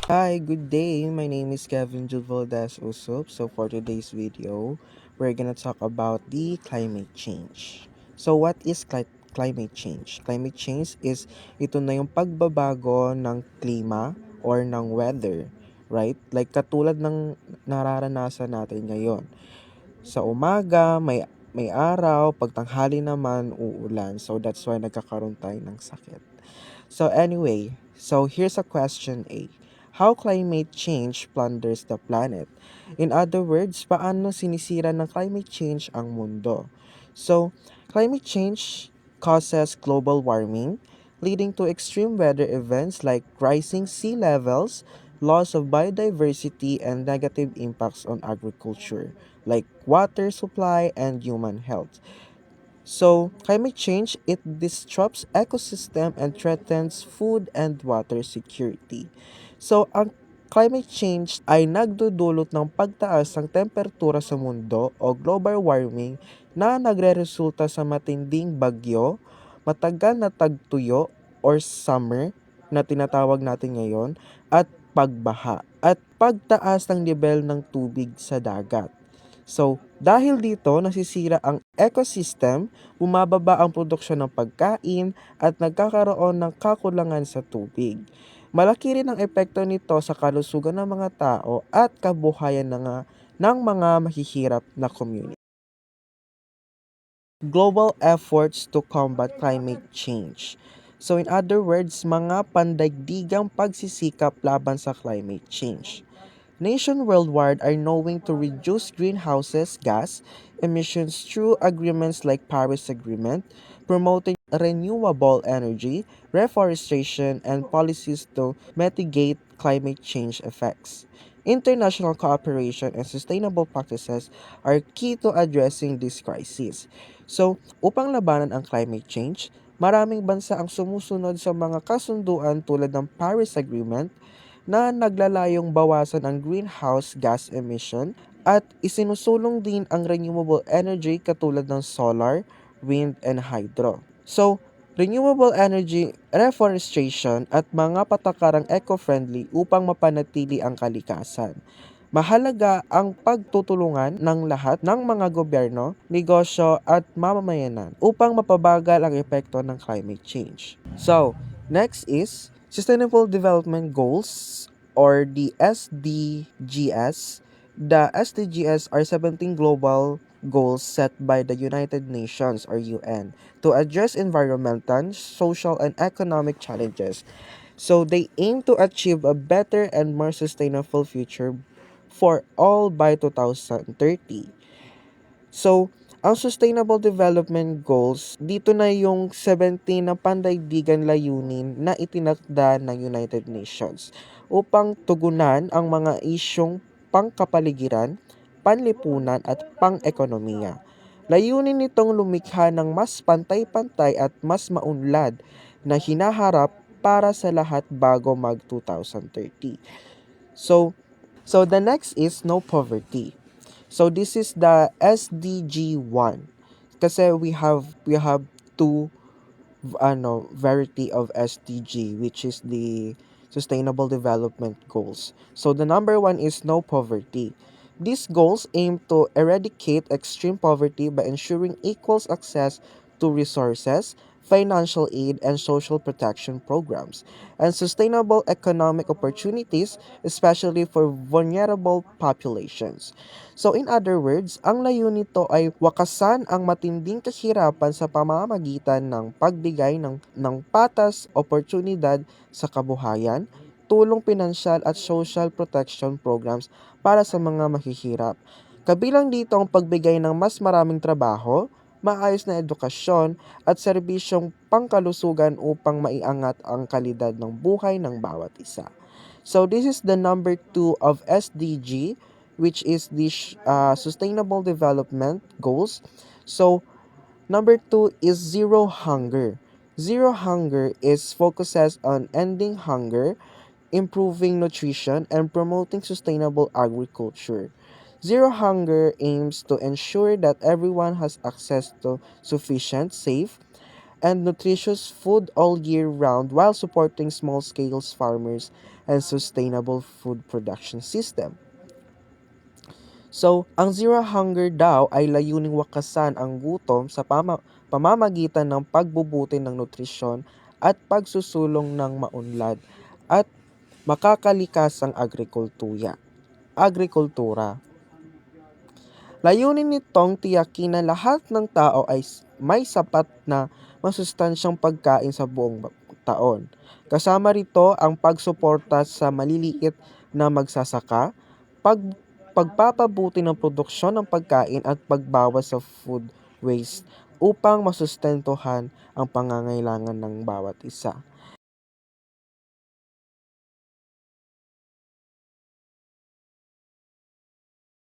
Hi, good day. My name is Kevin Juvaldes Usup. So for today's video, we're gonna talk about the climate change. So what is climate change? Climate change is ito na yung pagbabago ng klima or ng weather, right? Like katulad ng nararanasan natin ngayon. Sa umaga, may araw, pagtanghali naman uulan. So that's why nagkakaroon tayo ng sakit. So anyway, so here's a question A. How climate change plunders the planet? In other words, paano sinisira ng climate change ang mundo? So, climate change causes global warming, leading to extreme weather events like rising sea levels, loss of biodiversity, and negative impacts on agriculture, like water supply and human health. So, climate change, it disrupts ecosystem and threatens food and water security. So, ang climate change ay nagdudulot ng pagtaas ng temperatura sa mundo o global warming na nagreresulta sa matinding bagyo, matagal na tagtuyo or summer na tinatawag natin ngayon, at pagbaha at pagtaas ng level ng tubig sa dagat. So, dahil dito nasisira ang ecosystem, bumababa ang produksyon ng pagkain at nagkakaroon ng kakulangan sa tubig. Malaki rin ang epekto nito sa kalusugan ng mga tao at kabuhayan ng mga mahihirap na community. Global efforts to combat climate change. So in other words, mga pandaigdigang pagsisikap laban sa climate change. Nations worldwide are knowing to reduce greenhouse gas emissions through agreements like Paris Agreement, promoting renewable energy, reforestation, and policies to mitigate climate change effects. International cooperation and sustainable practices are key to addressing this crisis. So, upang labanan ang climate change, maraming bansa ang sumusunod sa mga kasunduan tulad ng Paris Agreement na naglalayong bawasan ang greenhouse gas emission at isinusulong din ang renewable energy katulad ng solar, wind, and hydro. So, renewable energy, reforestation at mga patakarang eco-friendly upang mapanatili ang kalikasan. Mahalaga ang pagtutulungan ng lahat ng mga gobyerno, negosyo at mamamayanan upang mapabagal ang epekto ng climate change. So, next is Sustainable Development Goals or the SDGs. The SDGs are 17 global goals set by the United Nations or UN to address environmental, social, and economic challenges. So they aim to achieve a better and more sustainable future for all by 2030. So, ang Sustainable Development Goals, dito na yung 17 na pandaigdigan layunin na itinakda ng United Nations upang tugunan ang mga isyong pangkapaligiran, panlipunan at pang-ekonomiya. Layunin nitong lumikha ng mas pantay-pantay at mas maunlad na hinaharap para sa lahat bago mag 2030. So, so the next is no poverty. So this is the SDG 1. Kasi we have two variety of SDG, which is the Sustainable Development Goals. So the number 1 is no poverty. These goals aim to eradicate extreme poverty by ensuring equal access to resources, financial aid, and social protection programs, and sustainable economic opportunities, especially for vulnerable populations. So in other words, ang layunin nito ay wakasan ang matinding kahirapan sa pamamagitan ng pagbigay ng patas, oportunidad sa kabuhayan, tulong pinansyal at social protection programs para sa mga mahihirap. Kabilang dito ang pagbigay ng mas maraming trabaho, maayos na edukasyon at serbisyong pangkalusugan upang maiangat ang kalidad ng buhay ng bawat isa. So this is the number 2 of SDG, which is the Sustainable Development Goals. So number 2 is zero hunger. Zero hunger is focuses on ending hunger, improving nutrition, and promoting sustainable agriculture. Zero hunger aims to ensure that everyone has access to sufficient, safe, and nutritious food all year round while supporting small-scale farmers and sustainable food production system. So, ang zero hunger daw ay layuning wakasan ang gutom sa pamamagitan ng pagbubuti ng nutrisyon at pagsusulong ng maunlad at makakalikasang agrikultura. Layunin nitong tiyakin na lahat ng tao ay may sapat na masustansyang pagkain sa buong taon. Kasama rito ang pagsuporta sa maliliit na magsasaka, pag pagpapabuti ng produksyon ng pagkain at pagbawas sa food waste upang masustentuhan ang pangangailangan ng bawat isa.